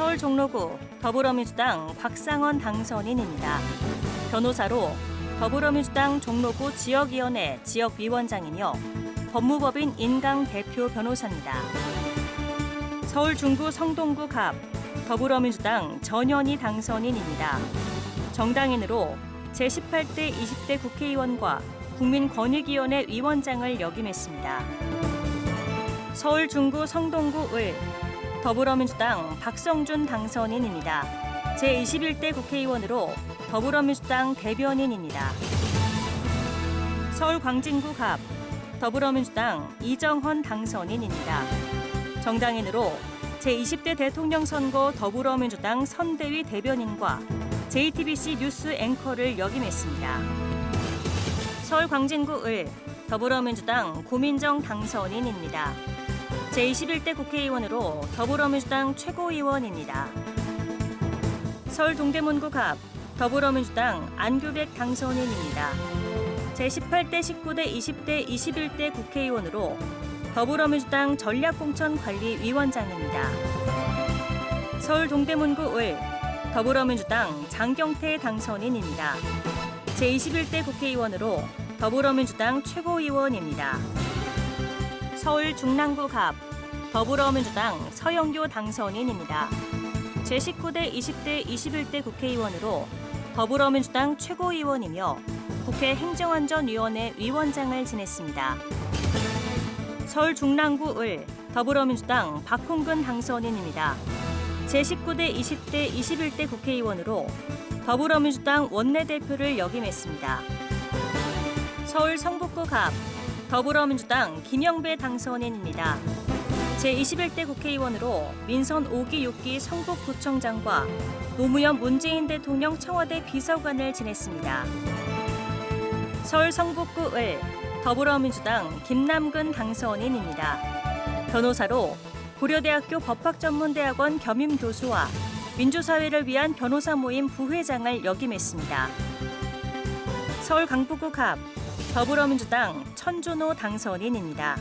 서울 종로구 더불어민주당 박상원 당선인입니다. 변호사로 더불어민주당 종로구 지역위원회 지역위원장이며 법무법인 인강 대표 변호사입니다. 서울 중구 성동구 갑 더불어민주당 전현희 당선인입니다. 정당인으로 제18대 20대 국회의원과 국민권익위원회 위원장을 역임했습니다. 서울 중구 성동구 을 더불어민주당 박성준 당선인입니다. 제21대 국회의원으로 더불어민주당 대변인입니다. 서울 광진구 갑 더불어민주당 이정헌 당선인입니다. 정당인으로 제20대 대통령 선거 더불어민주당 선대위 대변인과 JTBC 뉴스 앵커를 역임했습니다. 서울 광진구 을 더불어민주당 고민정 당선인입니다. 제21대 국회의원으로 더불어민주당 최고위원입니다. 서울 동대문구 갑 더불어민주당 안규백 당선인입니다. 제18대 19대 20대 21대 국회의원으로 더불어민주당 전략공천관리위원장입니다. 서울 동대문구 을 더불어민주당 장경태 당선인입니다. 제21대 국회의원으로 더불어민주당 최고위원입니다. 서울 중랑구 갑 더불어민주당 서영교 당선인입니다. 제19대 20대 21대 국회의원으로 더불어민주당 최고위원이며 국회 행정안전위원회 위원장을 지냈습니다. 서울 중랑구 을 더불어민주당 박홍근 당선인입니다. 제19대 20대 21대 국회의원으로 더불어민주당 원내대표를 역임했습니다. 서울 성북구 갑 더불어민주당 김영배 당선인입니다. 제21대 국회의원으로 민선 5기 6기 성북구청장과 노무현 문재인 대통령 청와대 비서관을 지냈습니다. 서울 성북구 을 더불어민주당 김남근 당선인입니다. 변호사로 고려대학교 법학전문대학원 겸임교수와 민주사회를 위한 변호사 모임 부회장을 역임했습니다. 서울 강북구 갑 더불어민주당 천준호 당선인입니다.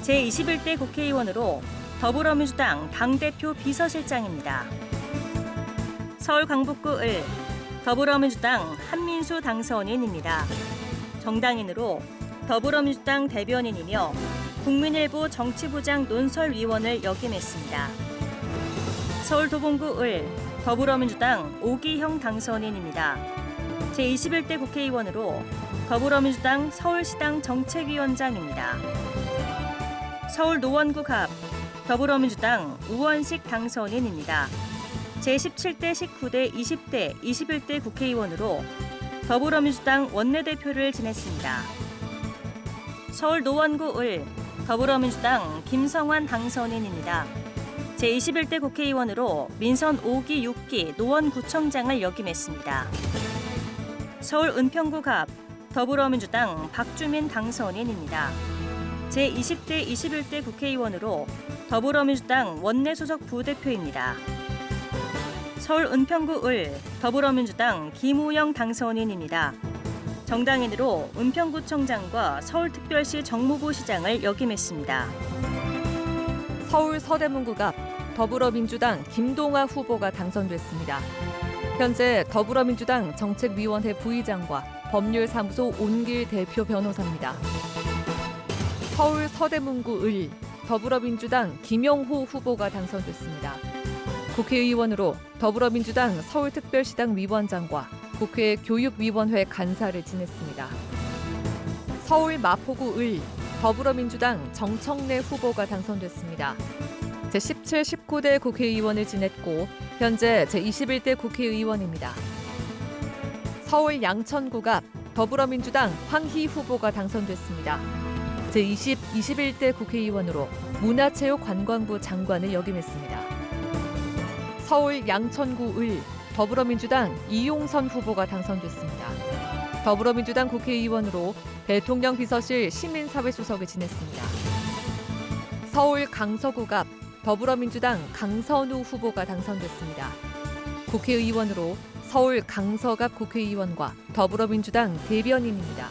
제21대 국회의원으로 더불어민주당 당대표 비서실장입니다. 서울 강북구 을 더불어민주당 한민수 당선인입니다. 정당인으로 더불어민주당 대변인이며 국민일보 정치부장 논설위원을 역임했습니다. 서울 도봉구 을 더불어민주당 오기형 당선인입니다. 제21대 국회의원으로 더불어민주당 서울시당 정책위원장입니다. 서울 노원구 갑 더불어민주당 우원식 당선인입니다. 제17대 19대 20대 21대 국회의원으로 더불어민주당 원내대표를 지냈습니다. 서울 노원구 을 더불어민주당 김성환 당선인입니다. 제21대 국회의원으로 민선 5기 6기 노원구청장을 역임했습니다. 서울 은평구 갑 더불어민주당 박주민 당선인입니다. 제20대 21대 국회의원으로 더불어민주당 원내수석 부대표입니다. 서울 은평구 을 더불어민주당 김우영 당선인입니다. 정당인으로 은평구청장과 서울특별시 정무부시장을 역임했습니다. 서울 서대문구 갑 더불어민주당 김동아 후보가 당선됐습니다. 현재 더불어민주당 정책위원회 부의장과 법률사무소 온길 대표 변호사입니다. 서울 서대문구 을 더불어민주당 김영호 후보가 당선됐습니다. 국회의원으로 더불어민주당 서울특별시당 위원장과 국회 교육위원회 간사를 지냈습니다. 서울 마포구 을 더불어민주당 정청래 후보가 당선됐습니다. 제17, 19대 국회의원을 지냈고 현재 제21대 국회의원입니다. 서울 양천구 갑 더불어민주당 황희 후보가 당선됐습니다. 제20, 21대 국회의원으로 문화체육관광부 장관을 역임했습니다. 서울 양천구 을 더불어민주당 이용선 후보가 당선됐습니다. 더불어민주당 국회의원으로 대통령 비서실 시민사회수석을 지냈습니다. 서울 강서구 갑 더불어민주당 강선우 후보가 당선됐습니다. 국회의원으로 서울 강서갑 국회의원과 더불어민주당 대변인입니다.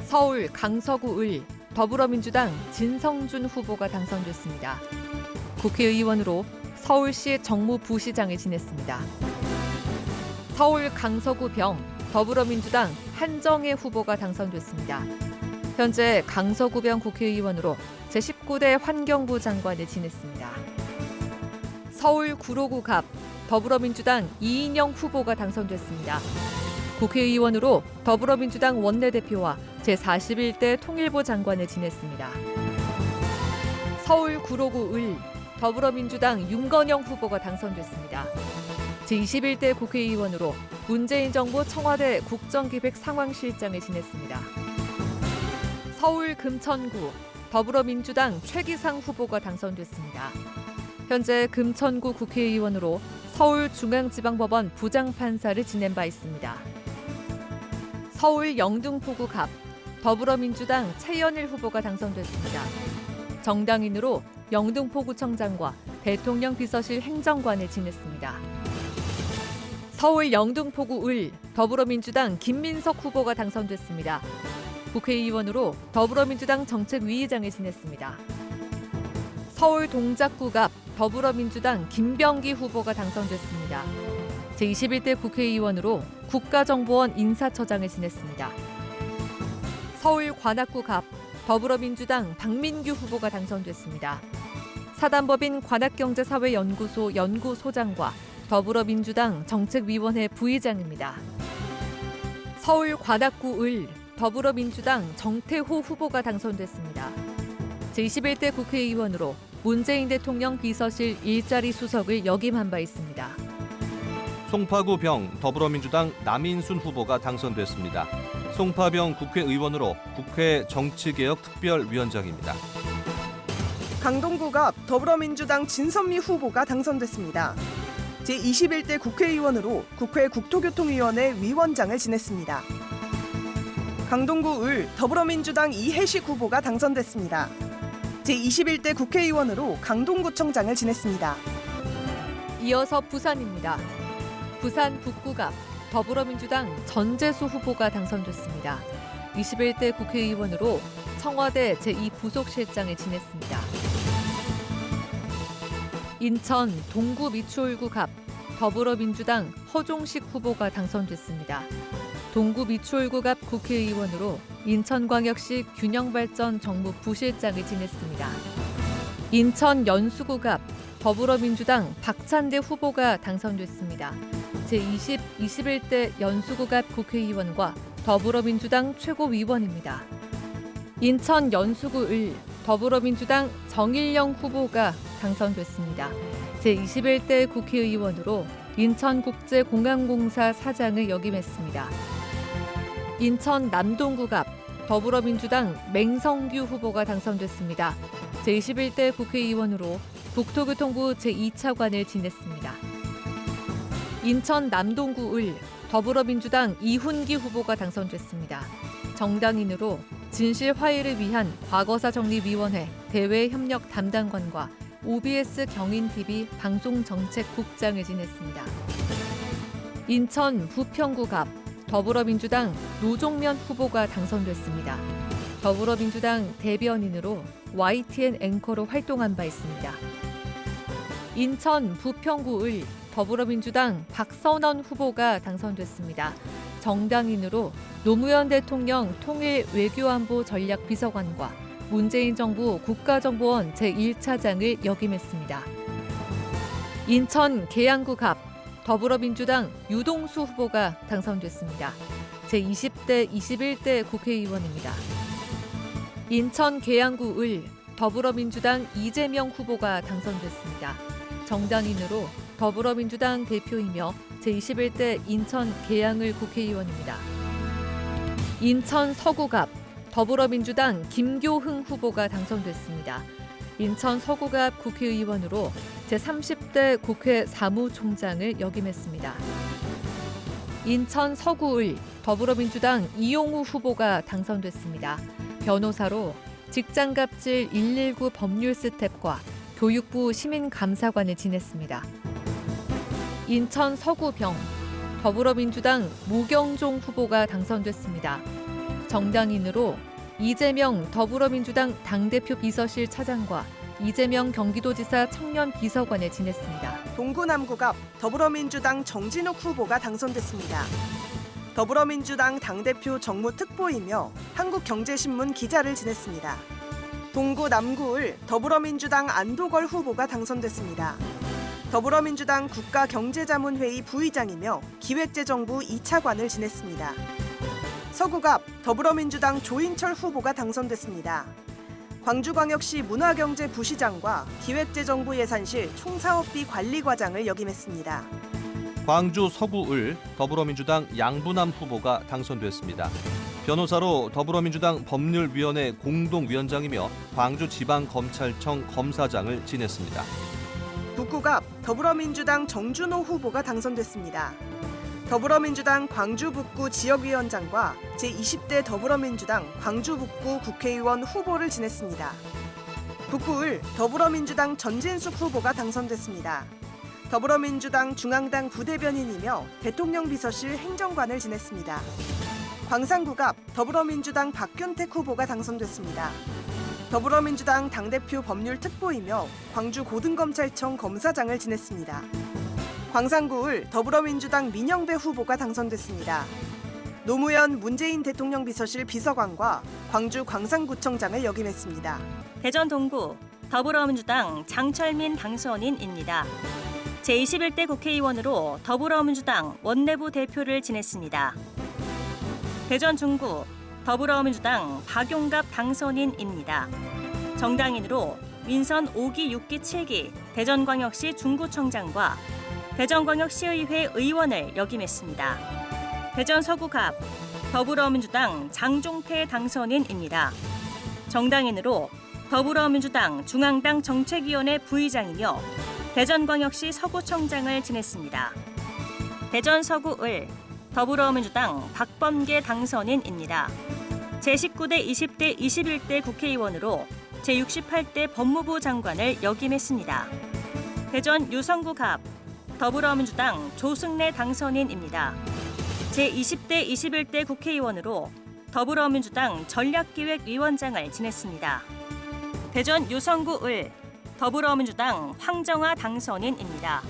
서울 강서구 을 더불어민주당 진성준 후보가 당선됐습니다. 국회의원으로 서울시 정무부시장을 지냈습니다. 서울 강서구 병 더불어민주당 한정혜 후보가 당선됐습니다. 현재 강서구병 국회의원으로 제19대 환경부 장관을 지냈습니다. 서울 구로구 갑 더불어민주당 이인영 후보가 당선됐습니다. 국회의원으로 더불어민주당 원내대표와 제41대 통일부 장관을 지냈습니다. 서울 구로구 을 더불어민주당 윤건영 후보가 당선됐습니다. 제21대 국회의원으로 문재인 정부 청와대 국정기획상황실장을 지냈습니다. 서울 금천구 더불어민주당 최기상 후보가 당선됐습니다. 현재 금천구 국회의원으로 서울중앙지방법원 부장판사를 지낸 바 있습니다. 서울 영등포구 갑 더불어민주당 최연일 후보가 당선됐습니다. 정당인으로 영등포구청장과 대통령 비서실 행정관을 지냈습니다. 서울 영등포구 을 더불어민주당 김민석 후보가 당선됐습니다. 국회의원으로 더불어민주당 정책위의장을 지냈습니다. 서울 동작구 갑 더불어민주당 김병기 후보가 당선됐습니다. 제21대 국회의원으로 국가정보원 인사처장을 지냈습니다. 서울 관악구 갑 더불어민주당 박민규 후보가 당선됐습니다. 사단법인 관악경제사회연구소 연구소장과 더불어민주당 정책위원회 부의장입니다. 서울 관악구 을 더불어민주당 정태호 후보가 당선됐습니다. 제21대 국회의원으로 문재인 대통령 비서실 일자리 수석을 역임한 바 있습니다. 송파구 병 더불어민주당 남인순 후보가 당선됐습니다. 송파병 국회의원으로 국회 정치개혁특별위원장입니다. 강동구 갑 더불어민주당 진선미 후보가 당선됐습니다. 제21대 국회의원으로 국회 국토교통위원회 위원장을 지냈습니다. 강동구 을 더불어민주당 이혜식 후보가 당선됐습니다. 제21대 국회의원으로 강동구청장을 지냈습니다. 이어서 부산입니다. 부산 북구 갑 더불어민주당 전재수 후보가 당선됐습니다. 21대 국회의원으로 청와대 제2부속실장을 지냈습니다. 인천 동구 미추홀구 갑 더불어민주당 허종식 후보가 당선됐습니다. 동구 미추홀구 갑 국회의원으로 인천광역시 균형발전 정무부실장을 지냈습니다. 인천 연수구 갑 더불어민주당 박찬대 후보가 당선됐습니다. 제20, 21대 연수구 갑 국회의원과 더불어민주당 최고위원입니다. 인천 연수구 을 더불어민주당 정일영 후보가 당선됐습니다. 제21대 국회의원으로 인천국제공항공사 사장을 역임했습니다. 인천 남동구 갑 더불어민주당 맹성규 후보가 당선됐습니다. 제21대 국회의원으로 국토교통부 제2차관을 지냈습니다. 인천 남동구 을 더불어민주당 이훈기 후보가 당선됐습니다. 정당인으로 진실 화해를 위한 과거사정리위원회 대외협력 담당관과 OBS 경인TV 방송정책국장을 지냈습니다. 인천 부평구 갑 더불어민주당 노종면 후보가 당선됐습니다. 더불어민주당 대변인으로 YTN 앵커로 활동한 바 있습니다. 인천 부평구 을 더불어민주당 박선원 후보가 당선됐습니다. 정당인으로 노무현 대통령 통일 외교안보 전략비서관과 문재인 정부 국가정보원 제1차장을 역임했습니다. 인천 계양구 갑 더불어민주당 유동수 후보가 당선됐습니다. 제20대 21대 국회의원입니다. 인천 계양구 을 더불어민주당 이재명 후보가 당선됐습니다. 정당인으로 더불어민주당 대표이며 제21대 인천 계양을 국회의원입니다. 인천 서구갑 더불어민주당 김교흥 후보가 당선됐습니다. 인천 서구갑 국회의원으로 제30대 국회 사무총장을 역임했습니다. 인천 서구을 더불어민주당 이용우 후보가 당선됐습니다. 변호사로 직장갑질 119 법률 스텝과 교육부 시민감사관을 지냈습니다. 인천 서구병 더불어민주당 무경종 후보가 당선됐습니다. 정당인으로 이재명 더불어민주당 당대표 비서실 차장과 이재명 경기도지사 청년 비서관을 지냈습니다. 동구 남구갑 더불어민주당 정진욱 후보가 당선됐습니다. 더불어민주당 당대표 정무특보이며 한국경제신문 기자를 지냈습니다. 동구 남구을 더불어민주당 안도걸 후보가 당선됐습니다. 더불어민주당 국가경제자문회의 부의장이며 기획재정부 2차관을 지냈습니다. 서구갑 더불어민주당 조인철 후보가 당선됐습니다. 광주광역시 문화경제부시장과 기획재정부 예산실 총사업비 관리과장을 역임했습니다. 광주 서구을 더불어민주당 양부남 후보가 당선됐습니다. 변호사로 더불어민주당 법률위원회 공동위원장이며 광주지방검찰청 검사장을 지냈습니다. 북구갑 더불어민주당 정준호 후보가 당선됐습니다. 더불어민주당 광주북구 지역위원장과 제20대 더불어민주당 광주북구 국회의원 후보를 지냈습니다. 북구을 더불어민주당 전진숙 후보가 당선됐습니다. 더불어민주당 중앙당 부대변인이며 대통령 비서실 행정관을 지냈습니다. 광산구갑 더불어민주당 박균택 후보가 당선됐습니다. 더불어민주당 당대표 법률특보이며 광주고등검찰청 검사장을 지냈습니다. 광산구을 더불어민주당 민영배 후보가 당선됐습니다. 노무현 문재인 대통령 비서실 비서관과 광주 광산구청장을 역임했습니다. 대전 동구 더불어민주당 장철민 당선인입니다. 제21대 국회의원으로 더불어민주당 원내부 대표를 지냈습니다. 대전 중구 더불어민주당 박용갑 당선인입니다. 정당인으로 민선 5기, 6기, 7기 대전광역시 중구청장과 대전광역시의회 의원을 역임했습니다. 대전 서구갑 더불어민주당 장종태 당선인입니다. 정당인으로 더불어민주당 중앙당 정책위원회 부의장이며 대전광역시 서구청장을 지냈습니다. 대전 서구을 더불어민주당 박범계 당선인입니다. 제19대, 20대, 21대 국회의원으로 제68대 법무부 장관을 역임했습니다. 대전 유성구갑 더불어민주당 조승래 당선인입니다. 제20대, 21대 국회의원으로 더불어민주당 전략기획위원장을 지냈습니다. 대전 유성구을 더불어민주당 황정아 당선인입니다.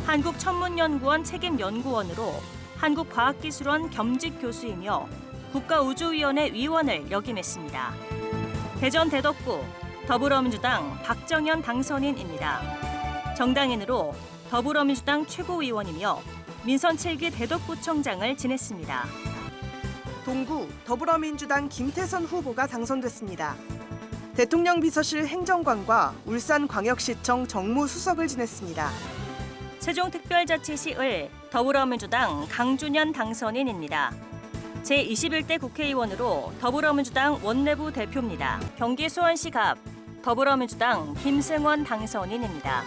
한국천문연구원 책임연구원으로 한국과학기술원 겸직 교수이며 국가우주위원회 위원을 역임했습니다. 대전 대덕구 더불어민주당 박정현 당선인입니다. 정당인으로 더불어민주당 최고위원이며 민선 7기 대덕구청장을 지냈습니다. 동구 더불어민주당 김태선 후보가 당선됐습니다. 대통령 비서실 행정관과 울산광역시청 정무수석을 지냈습니다. 세종특별자치시을 더불어민주당 강준현 당선인입니다. 제21대 국회의원으로 더불어민주당 원내부 대표입니다. 경기 수원시갑 더불어민주당 김승원 당선인입니다.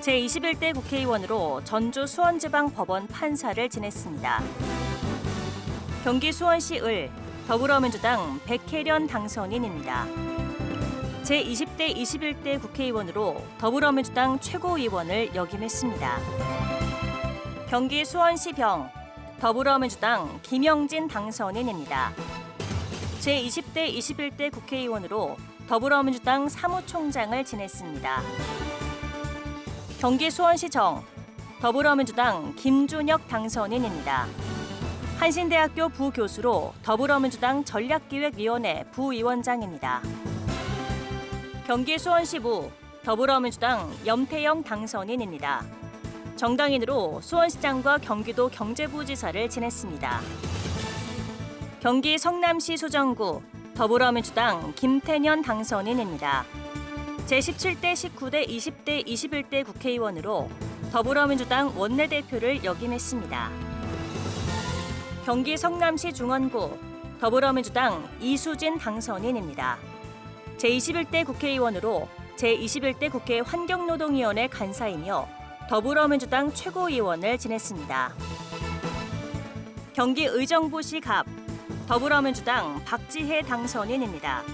제21대 국회의원으로 전주 수원지방법원 판사를 지냈습니다. 경기 수원시을 더불어민주당 백혜련 당선인입니다. 제20대, 21대 국회의원으로 더불어민주당 최고위원을 역임했습니다. 경기 수원시병 더불어민주당 김영진 당선인입니다. 제20대, 21대 국회의원으로 더불어민주당 사무총장을 지냈습니다. 경기 수원시정 더불어민주당 김준혁 당선인입니다. 한신대학교 부교수로 더불어민주당 전략기획위원회 부위원장입니다. 경기 수원시부 더불어민주당 염태영 당선인입니다. 정당인으로 수원시장과 경기도 경제부지사를 지냈습니다. 경기 성남시 수정구 더불어민주당 김태년 당선인입니다. 제17대, 19대, 20대, 21대 국회의원으로 더불어민주당 원내대표를 역임했습니다. 경기 성남시 중원구 더불어민주당 이수진 당선인입니다. 제21대 국회의원으로 제21대 국회 환경노동위원회 간사이며 더불어민주당 최고위원을 지냈습니다. 경기 의정부시 갑 더불어민주당 박지혜 당선인입니다.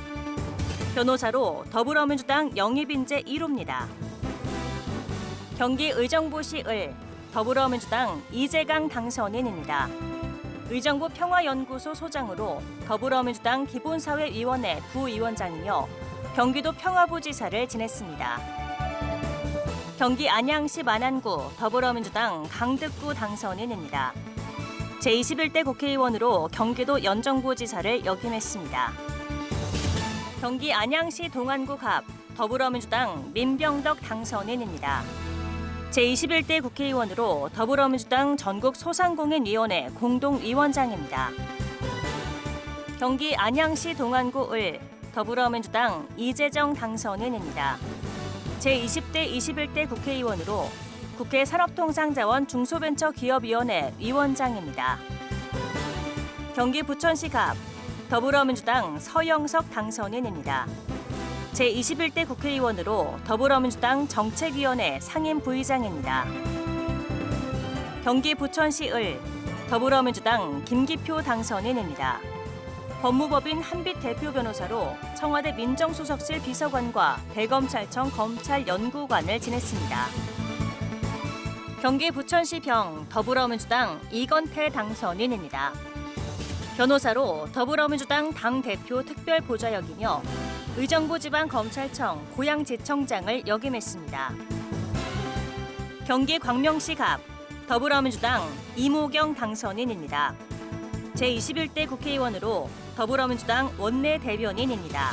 변호사로 더불어민주당 영입인재 1호입니다. 경기 의정부시 을 더불어민주당 이재강 당선인입니다. 의정부 평화연구소 소장으로 더불어민주당 기본사회위원회 부위원장이며 경기도 평화부지사를 지냈습니다. 경기 안양시 만안구 더불어민주당 강득구 당선인입니다. 제21대 국회의원으로 경기도 연정부지사를 역임했습니다. 경기 안양시 동안구 갑 더불어민주당 민병덕 당선인입니다. 제21대 국회의원으로 더불어민주당 전국소상공인위원회 공동위원장입니다. 경기 안양시 동안구 을 더불어민주당 이재정 당선인입니다. 제20대 21대 국회의원으로 국회 산업통상자원 중소벤처기업위원회 위원장입니다. 경기 부천시 갑 더불어민주당 서영석 당선인입니다. 제21대 국회의원으로 더불어민주당 정책위원회 상임부의장입니다. 경기 부천시 을 더불어민주당 김기표 당선인입니다. 법무법인 한빛 대표 변호사로 청와대 민정수석실 비서관과 대검찰청 검찰연구관을 지냈습니다. 경기 부천시 병 더불어민주당 이건태 당선인입니다. 변호사로 더불어민주당 당대표 특별보좌역이며 의정부 지방검찰청 고양지청장을 역임했습니다. 경기 광명시 갑 더불어민주당 이모경 당선인입니다. 제21대 국회의원으로 더불어민주당 원내 대변인입니다.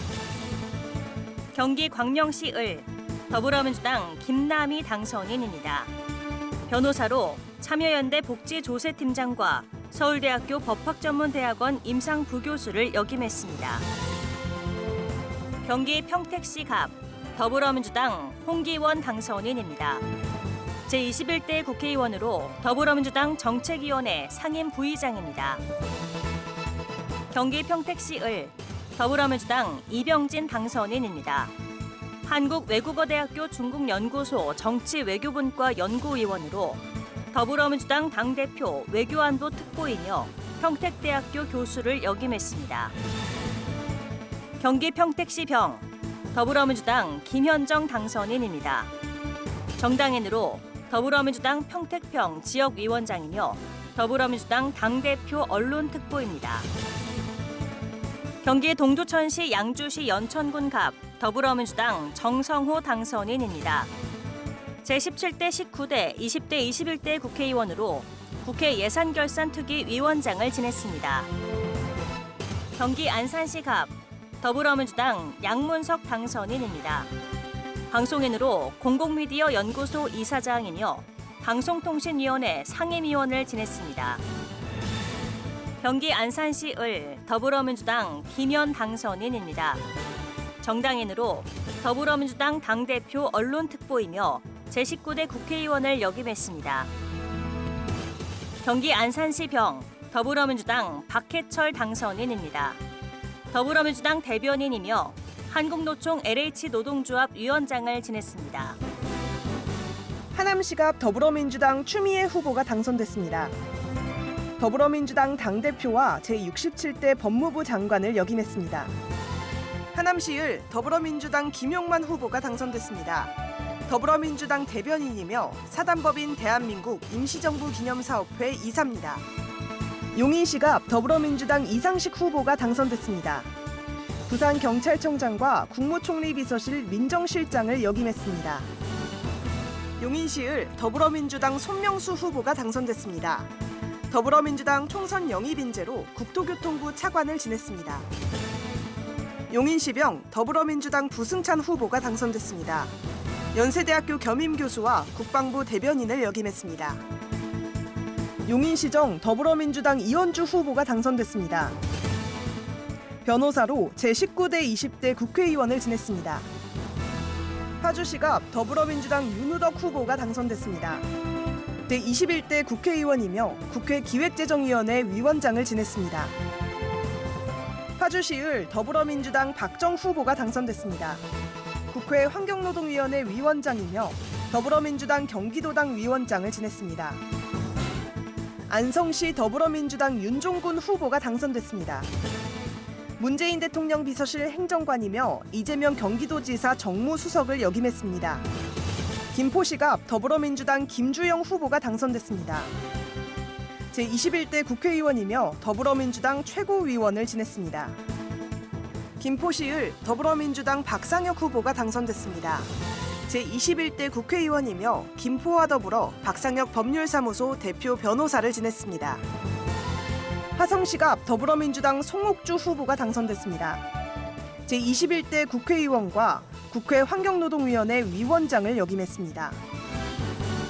경기 광명시 을 더불어민주당 김남희 당선인입니다. 변호사로 참여연대 복지조세팀장과 서울대학교 법학전문대학원 임상부교수를 역임했습니다. 경기 평택시 갑 더불어민주당 홍기원 당선인입니다. 제21대 국회의원으로 더불어민주당 정책위원회 상임부의장입니다. 경기 평택시 을 더불어민주당 이병진 당선인입니다. 한국외국어대학교 중국연구소 정치외교분과 연구위원으로 더불어민주당 당대표 외교안보 특보이며 평택대학교 교수를 역임했습니다. 경기 평택시 병 더불어민주당 김현정 당선인입니다. 정당인으로 더불어민주당 평택평 지역위원장이며 더불어민주당 당대표 언론특보입니다. 경기 동두천시 양주시 연천군 갑 더불어민주당 정성호 당선인입니다. 제17대 19대 20대 21대 국회의원으로 국회 예산결산특위 위원장을 지냈습니다. 경기 안산시 갑 더불어민주당 양문석 당선인입니다. 방송인으로 공공미디어 연구소 이사장이며 방송통신위원회 상임위원을 지냈습니다. 경기 안산시 을 더불어민주당 김현 당선인입니다. 정당인으로 더불어민주당 당대표 언론특보이며 제19대 국회의원을 역임했습니다. 경기 안산시 병 더불어민주당 박해철 당선인입니다. 더불어민주당 대변인이며 한국노총 LH노동조합 위원장을 지냈습니다. 하남시갑 더불어민주당 추미애 후보가 당선됐습니다. 더불어민주당 당대표와 제67대 법무부 장관을 역임했습니다. 하남시을 더불어민주당 김용만 후보가 당선됐습니다. 더불어민주당 대변인이며 사단법인 대한민국 임시정부 기념사업회 이사입니다. 용인시갑 더불어민주당 이상식 후보가 당선됐습니다. 부산경찰청장과 국무총리 비서실 민정실장을 역임했습니다. 용인시을 더불어민주당 손명수 후보가 당선됐습니다. 더불어민주당 총선 영입 인재로 국토교통부 차관을 지냈습니다. 용인시병 더불어민주당 부승찬 후보가 당선됐습니다. 연세대학교 겸임교수와 국방부 대변인을 역임했습니다. 용인시정 더불어민주당 이현주 후보가 당선됐습니다. 변호사로 제19대 20대 국회의원을 지냈습니다. 파주시갑 더불어민주당 윤우덕 후보가 당선됐습니다. 제21대 국회의원이며 국회 기획재정위원회 위원장을 지냈습니다. 파주시을 더불어민주당 박정 후보가 당선됐습니다. 국회 환경노동위원회 위원장이며 더불어민주당 경기도당 위원장을 지냈습니다. 안성시 더불어민주당 윤종군 후보가 당선됐습니다. 문재인 대통령 비서실 행정관이며 이재명 경기도지사 정무수석을 역임했습니다. 김포시갑 더불어민주당 김주영 후보가 당선됐습니다. 제21대 국회의원이며 더불어민주당 최고위원을 지냈습니다. 김포시을 더불어민주당 박상혁 후보가 당선됐습니다. 제21대 국회의원이며 김포와 더불어 박상혁 법률사무소 대표 변호사를 지냈습니다. 화성시가 앞 더불어민주당 송옥주 후보가 당선됐습니다. 제21대 국회의원과 국회 환경노동위원회 위원장을 역임했습니다.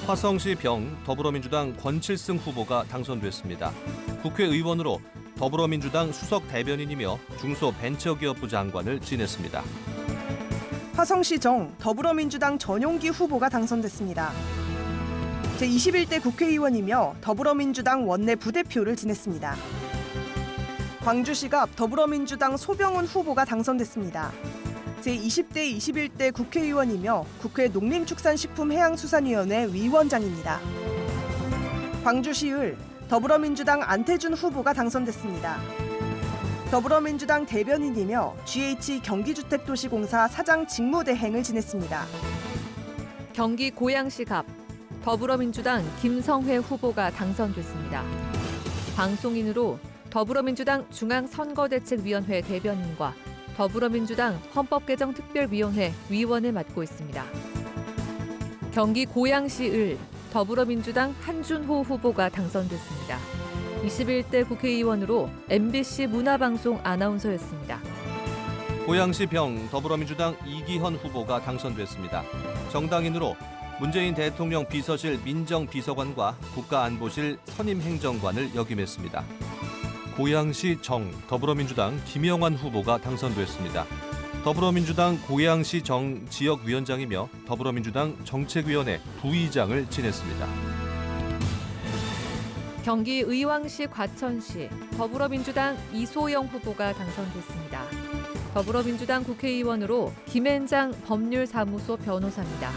화성시 병 더불어민주당 권칠승 후보가 당선됐습니다. 국회의원으로 더불어민주당 수석 대변인이며 중소벤처기업부 장관을 지냈습니다. 화성시 정 더불어민주당 전용기 후보가 당선됐습니다. 제21대 국회의원이며 더불어민주당 원내 부대표를 지냈습니다. 광주시가 앞 더불어민주당 소병훈 후보가 당선됐습니다. 제20대 21대 국회의원이며 국회 농림축산식품해양수산위원회 위원장입니다. 광주시을 더불어민주당 안태준 후보가 당선됐습니다. 더불어민주당 대변인이며 GH 경기주택도시공사 사장 직무대행을 지냈습니다. 경기 고양시 갑 더불어민주당 김성회 후보가 당선됐습니다. 방송인으로 더불어민주당 중앙선거대책위원회 대변인과 더불어민주당 헌법개정특별위원회 위원을 맡고 있습니다. 경기 고양시을 더불어민주당 한준호 후보가 당선됐습니다. 21대 국회의원으로 MBC 문화방송 아나운서였습니다. 고양시 병 더불어민주당 이기현 후보가 당선됐습니다. 정당인으로 문재인 대통령 비서실 민정비서관과 국가안보실 선임행정관을 역임했습니다. 고양시 정 더불어민주당 김영환 후보가 당선됐습니다. 더불어민주당 고양시 정 지역위원장이며 더불어민주당 정책위원회 부의장을 지냈습니다. 경기 의왕시 과천시 더불어민주당 이소영 후보가 당선됐습니다. 더불어민주당 국회의원으로 김앤장 법률사무소 변호사입니다.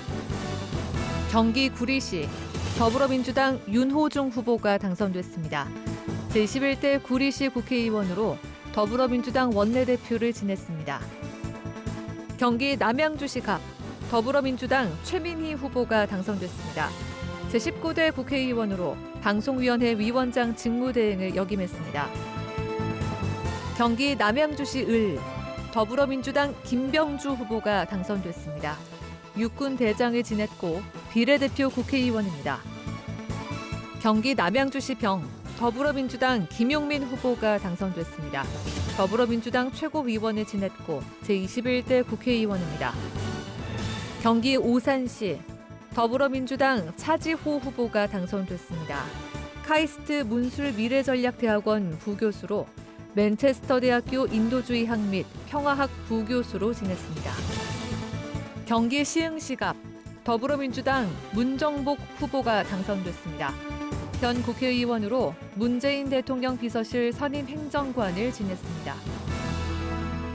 경기 구리시 더불어민주당 윤호중 후보가 당선됐습니다. 제21대 구리시 국회의원으로 더불어민주당 원내대표를 지냈습니다. 경기 남양주시 갑 더불어민주당 최민희 후보가 당선됐습니다. 제19대 국회의원으로 방송위원회 위원장 직무대행을 역임했습니다. 경기 남양주시 을 더불어민주당 김병주 후보가 당선됐습니다. 육군 대장을 지냈고 비례대표 국회의원입니다. 경기 남양주시 병 더불어민주당 김용민 후보가 당선됐습니다. 더불어민주당 최고위원을 지냈고 제21대 국회의원입니다. 경기 오산시 더불어민주당 차지호 후보가 당선됐습니다. 카이스트 문술미래전략대학원 부교수로 맨체스터대학교 인도주의학 및 평화학 부교수로 지냈습니다. 경기 시흥시 갑 더불어민주당 문정복 후보가 당선됐습니다. 현 국회의원으로 문재인 대통령 비서실 선임행정관을 지냈습니다.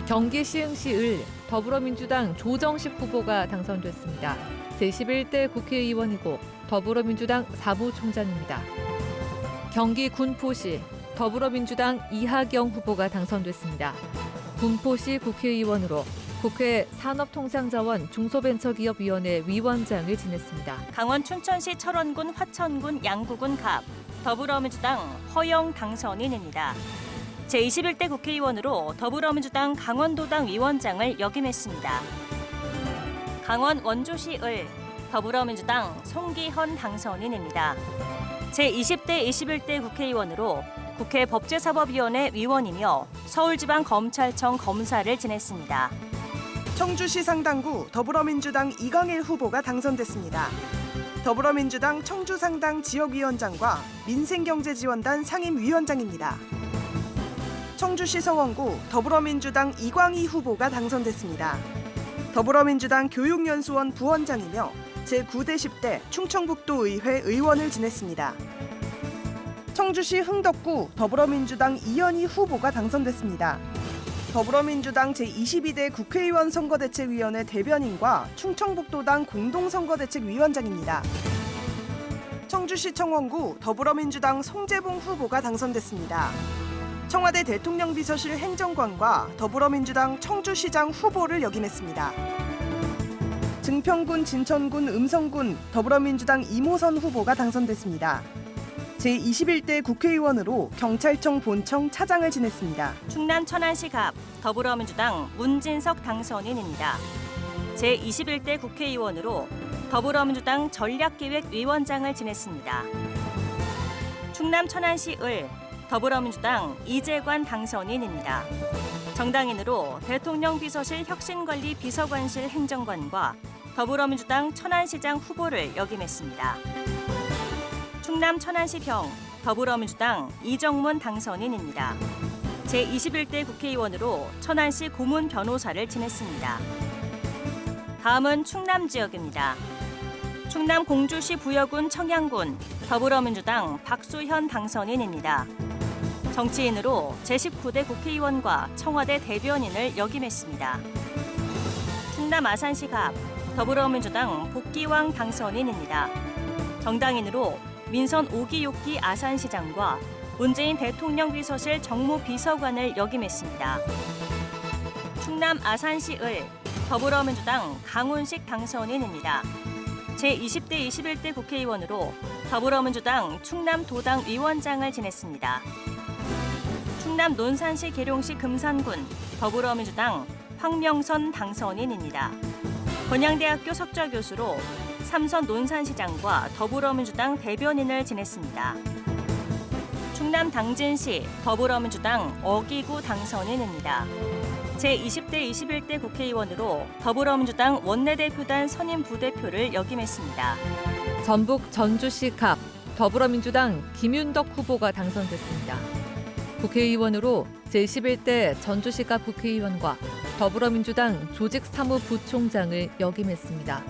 경기 시흥시 을 더불어민주당 조정식 후보가 당선됐습니다. 제11대 국회의원이고 더불어민주당 사무총장입니다. 경기 군포시 더불어민주당 이하경 후보가 당선됐습니다. 군포시 국회의원으로 국회 산업통상자원 중소벤처기업위원회 위원장을 지냈습니다. 강원 춘천시 철원군 화천군 양구군 갑 더불어민주당 허영 당선인입니다. 제21대 국회의원으로 더불어민주당 강원도당 위원장을 역임했습니다. 강원 원주시 을 더불어민주당 송기헌 당선인입니다. 제20대 21대 국회의원으로 국회 법제사법위원회 위원이며 서울지방검찰청 검사를 지냈습니다. 청주시 상당구 더불어민주당 이강일 후보가 당선됐습니다. 더불어민주당 청주상당 지역위원장과 민생경제지원단 상임위원장입니다. 청주시 서원구 더불어민주당 이광희 후보가 당선됐습니다. 더불어민주당 교육연수원 부원장이며 제9대 10대 충청북도의회 의원을 지냈습니다. 청주시 흥덕구 더불어민주당 이현희 후보가 당선됐습니다. 더불어민주당 제22대 국회의원 선거대책위원회 대변인과 충청북도당 공동선거대책위원장입니다. 청주시 청원구 더불어민주당 송재봉 후보가 당선됐습니다. 청와대 대통령 비서실 행정관과 더불어민주당 청주시장 후보를 역임했습니다. 증평군, 진천군, 음성군 더불어민주당 이모선 후보가 당선됐습니다. 제21대 국회의원으로 경찰청 본청 차장을 지냈습니다. 충남 천안시 갑 더불어민주당 문진석 당선인입니다. 제21대 국회의원으로 더불어민주당 전략기획위원장을 지냈습니다. 충남 천안시 을 더불어민주당 이재관 당선인입니다. 정당인으로 대통령 비서실 혁신관리 비서관실 행정관과 더불어민주당 천안시장 후보를 역임했습니다. 충남 천안시 병 더불어민주당 이정문 당선인입니다. 제21대 국회의원으로 천안시 고문 변호사를 지냈습니다. 다음은 충남 지역입니다. 충남 공주시 부여군 청양군 더불어민주당 박수현 당선인입니다. 정치인으로 제19대 국회의원과 청와대 대변인을 역임했습니다. 충남 아산시 갑 더불어민주당 복기왕 당선인입니다. 정당인으로 민선 5기 6기 아산시장과 문재인 대통령 비서실 정무비서관을 역임했습니다. 충남 아산시 을 더불어민주당 강훈식 당선인입니다. 제20대 21대 국회의원으로 더불어민주당 충남도당 위원장을 지냈습니다. 충남 논산시 계룡시 금산군 더불어민주당 황명선 당선인입니다. 건양대학교 석좌교수로 삼선 논산시장과 더불어민주당 대변인을 지냈습니다. 충남 당진시 더불어민주당 어기구 당선인입니다. 제20대 21대 국회의원으로 더불어민주당 원내대표단 선임 부대표를 역임했습니다. 전북 전주시 갑 더불어민주당 김윤덕 후보가 당선됐습니다. 국회의원으로 제11대 전주시 갑 국회의원과 더불어민주당 조직사무부총장을 역임했습니다.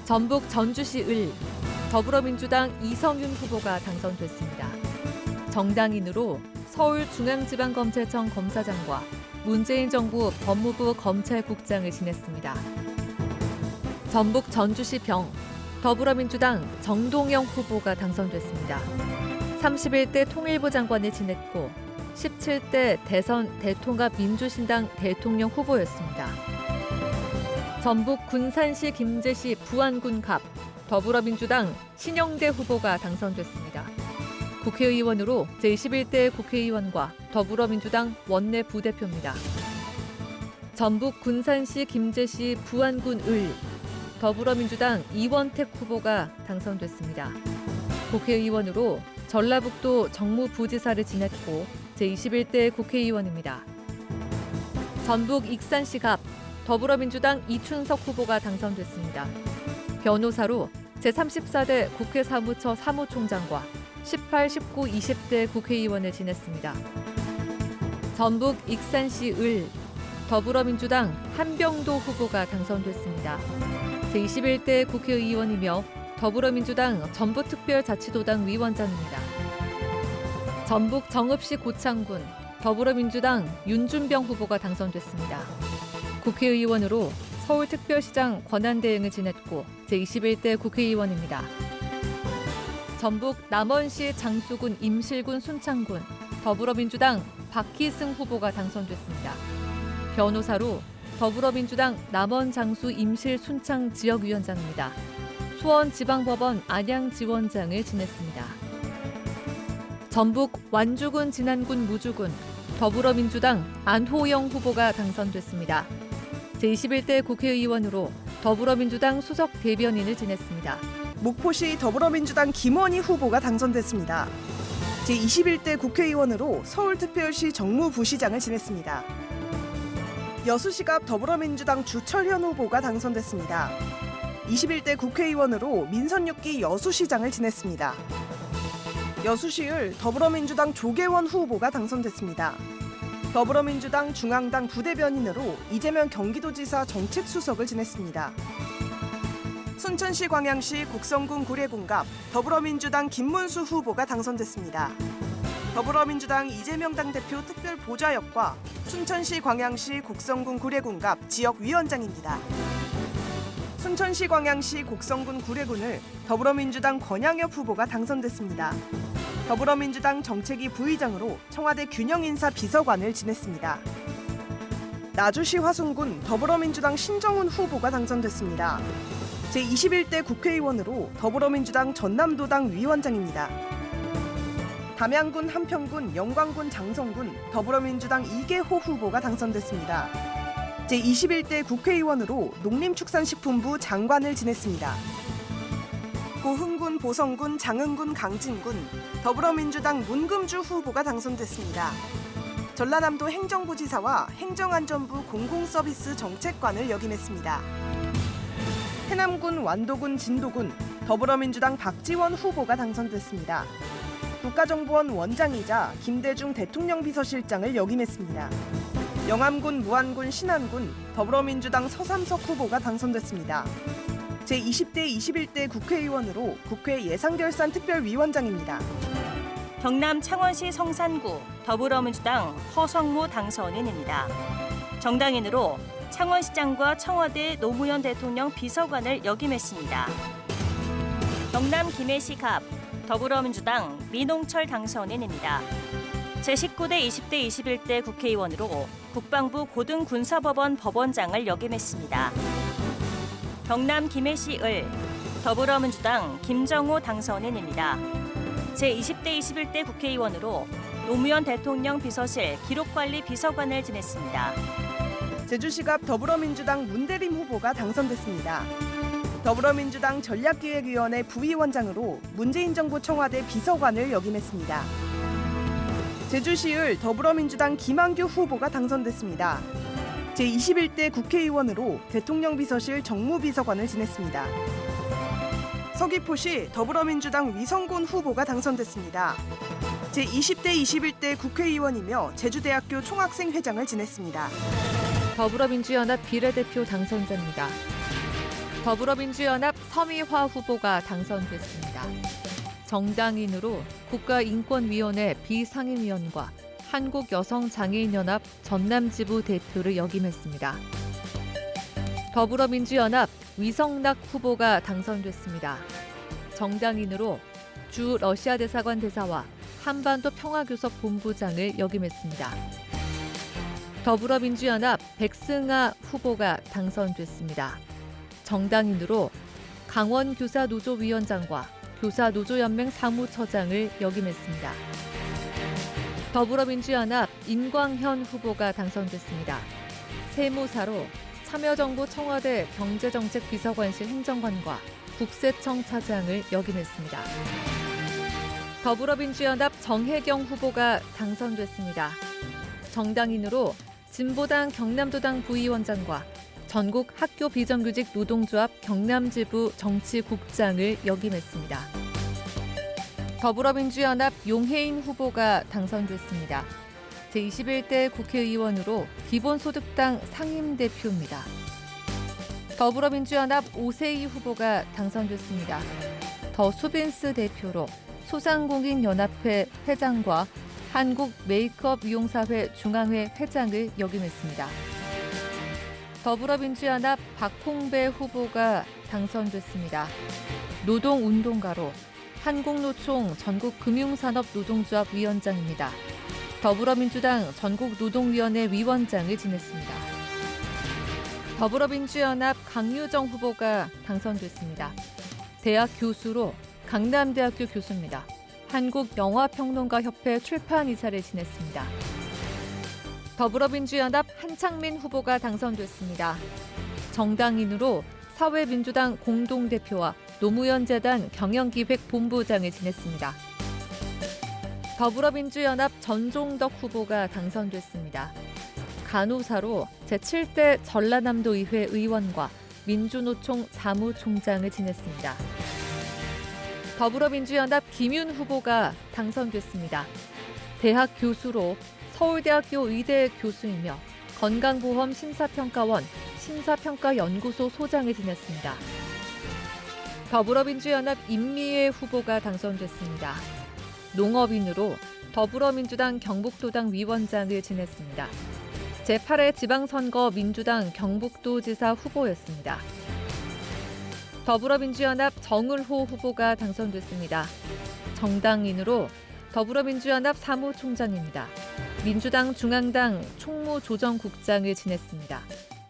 전북 전주시 을 더불어민주당 이성윤 후보가 당선됐습니다. 정당인으로 서울중앙지방검찰청 검사장과 문재인 정부 법무부 검찰국장을 지냈습니다. 전북 전주시 병 더불어민주당 정동영 후보가 당선됐습니다. 31대 통일부 장관을 지냈고 17대 대선 대통합 민주신당 대통령 후보였습니다. 전북 군산시 김제시 부안군 갑 더불어민주당 신영대 후보가 당선됐습니다. 국회의원으로 제21대 국회의원과 더불어민주당 원내 부대표입니다. 전북 군산시 김제시 부안군 을 더불어민주당 이원택 후보가 당선됐습니다. 국회의원으로 전라북도 정무부지사를 지냈고 제21대 국회의원입니다. 전북 익산시 갑 더불어민주당 이춘석 후보가 당선됐습니다. 변호사로 제34대 국회 사무처 사무총장과 18, 19, 20대 국회의원을 지냈습니다. 전북 익산시 을 더불어민주당 한병도 후보가 당선됐습니다. 제21대 국회의원이며 더불어민주당 전북특별자치도당 위원장입니다. 전북 정읍시 고창군 더불어민주당 윤준병 후보가 당선됐습니다. 국회의원으로 서울특별시장 권한대행을 지냈고 제21대 국회의원입니다. 전북 남원시 장수군 임실군 순창군 더불어민주당 박희승 후보가 당선됐습니다. 변호사로 더불어민주당 남원 장수 임실 순창 지역위원장입니다. 수원지방법원 안양지원장을 지냈습니다. 전북 완주군 진안군 무주군 더불어민주당 안호영 후보가 당선됐습니다. 제21대 국회의원으로 더불어민주당 수석 대변인을 지냈습니다. 목포시 더불어민주당 김원희 후보가 당선됐습니다. 제21대 국회의원으로 서울특별시 정무부시장을 지냈습니다. 여수시갑 더불어민주당 주철현 후보가 당선됐습니다. 21대 국회의원으로 민선 6기 여수시장을 지냈습니다. 여수시을 더불어민주당 조계원 후보가 당선됐습니다. 더불어민주당 중앙당 부대변인으로 이재명 경기도지사 정책수석을 지냈습니다. 순천시 광양시 곡성군 구례군갑 더불어민주당 김문수 후보가 당선됐습니다. 더불어민주당 이재명 당대표 특별보좌역과 순천시 광양시 곡성군 구례군갑 지역위원장입니다. 순천시 광양시 곡성군 구례군을 더불어민주당 권양엽 후보가 당선됐습니다. 더불어민주당 정책위 부의장으로 청와대 균형인사 비서관을 지냈습니다. 나주시 화순군 더불어민주당 신정훈 후보가 당선됐습니다. 제21대 국회의원으로 더불어민주당 전남도당 위원장입니다. 담양군, 한평군, 영광군, 장성군 더불어민주당 이계호 후보가 당선됐습니다. 제21대 국회의원으로 농림축산식품부 장관을 지냈습니다. 고흥군, 보성군, 장흥군, 강진군 더불어민주당 문금주 후보가 당선됐습니다. 전라남도 행정부지사와 행정안전부 공공서비스 정책관을 역임했습니다. 해남군, 완도군, 진도군 더불어민주당 박지원 후보가 당선됐습니다. 국가정보원 원장이자 김대중 대통령 비서실장을 역임했습니다. 영암군, 무안군, 신안군 더불어민주당 서삼석 후보가 당선됐습니다. 제20대 21대 국회의원으로 국회 예산결산특별위원장입니다. 경남 창원시 성산구 더불어민주당 허성무 당선인입니다. 정당인으로 창원시장과 청와대 노무현 대통령 비서관을 역임했습니다. 경남 김해시 갑 더불어민주당 민홍철 당선인입니다. 제19대 20대 21대 국회의원으로 국방부 고등군사법원 법원장을 역임했습니다. 경남 김해시 을 더불어민주당 김정호 당선인입니다. 제20대 21대 국회의원으로 노무현 대통령 비서실 기록관리 비서관을 지냈습니다. 제주시갑 더불어민주당 문대림 후보가 당선됐습니다. 더불어민주당 전략기획위원회 부위원장으로 문재인 정부 청와대 비서관을 역임했습니다. 제주시을 더불어민주당 김한규 후보가 당선됐습니다. 제21대 국회의원으로 대통령 비서실 정무비서관을 지냈습니다. 서귀포시 더불어민주당 위성곤 후보가 당선됐습니다. 제20대 21대 국회의원이며 제주대학교 총학생회장을 지냈습니다. 더불어민주연합 비례대표 당선자입니다. 더불어민주연합 서미화 후보가 당선됐습니다. 정당인으로 국가인권위원회 비상임위원과 한국여성장애인연합 전남지부 대표를 역임했습니다. 더불어민주연합 위성락 후보가 당선됐습니다. 정당인으로 주 러시아 대사관 대사와 한반도 평화교섭 본부장을 역임했습니다. 더불어민주연합 백승아 후보가 당선됐습니다. 정당인으로 강원교사노조위원장과 교사노조연맹 사무처장을 역임했습니다. 더불어민주연합 인광현 후보가 당선됐습니다. 세무사로 참여정부 청와대 경제정책비서관실 행정관과 국세청 차장을 역임했습니다. 더불어민주연합 정혜경 후보가 당선됐습니다. 정당인으로 진보당 경남도당 부위원장과 전국 학교 비정규직 노동조합 경남지부 정치국장을 역임했습니다. 더불어민주연합 용혜인 후보가 당선됐습니다. 제21대 국회의원으로 기본소득당 상임대표입니다. 더불어민주연합 오세희 후보가 당선됐습니다. 더 수빈스 대표로 소상공인연합회 회장과 한국 메이크업 미용사회 중앙회 회장을 역임했습니다. 더불어민주연합 박홍배 후보가 당선됐습니다. 노동운동가로 한국노총 전국금융산업노동조합 위원장입니다. 더불어민주당 전국노동위원회 위원장을 지냈습니다. 더불어민주연합 강유정 후보가 당선됐습니다. 대학 교수로 강남대학교 교수입니다. 한국영화평론가협회 출판이사를 지냈습니다. 더불어민주연합 한창민 후보가 당선됐습니다. 정당인으로 사회민주당 공동대표와 노무현재단 경영기획본부장을 지냈습니다. 더불어민주연합 전종덕 후보가 당선됐습니다. 간호사로 제7대 전라남도의회 의원과 민주노총 사무총장을 지냈습니다. 더불어민주연합 김윤 후보가 당선됐습니다. 대학 교수로 서울대학교 의대 교수이며 건강보험 심사평가원 심사평가연구소 소장을 지냈습니다. 더불어민주연합 임미애 후보가 당선됐습니다. 농업인으로 더불어민주당 경북도당 위원장을 지냈습니다. 제8회 지방선거 민주당 경북도지사 후보였습니다. 더불어민주연합 정을호 후보가 당선됐습니다. 정당인으로 더불어민주연합 사무총장입니다. 민주당 중앙당 총무조정국장을 지냈습니다.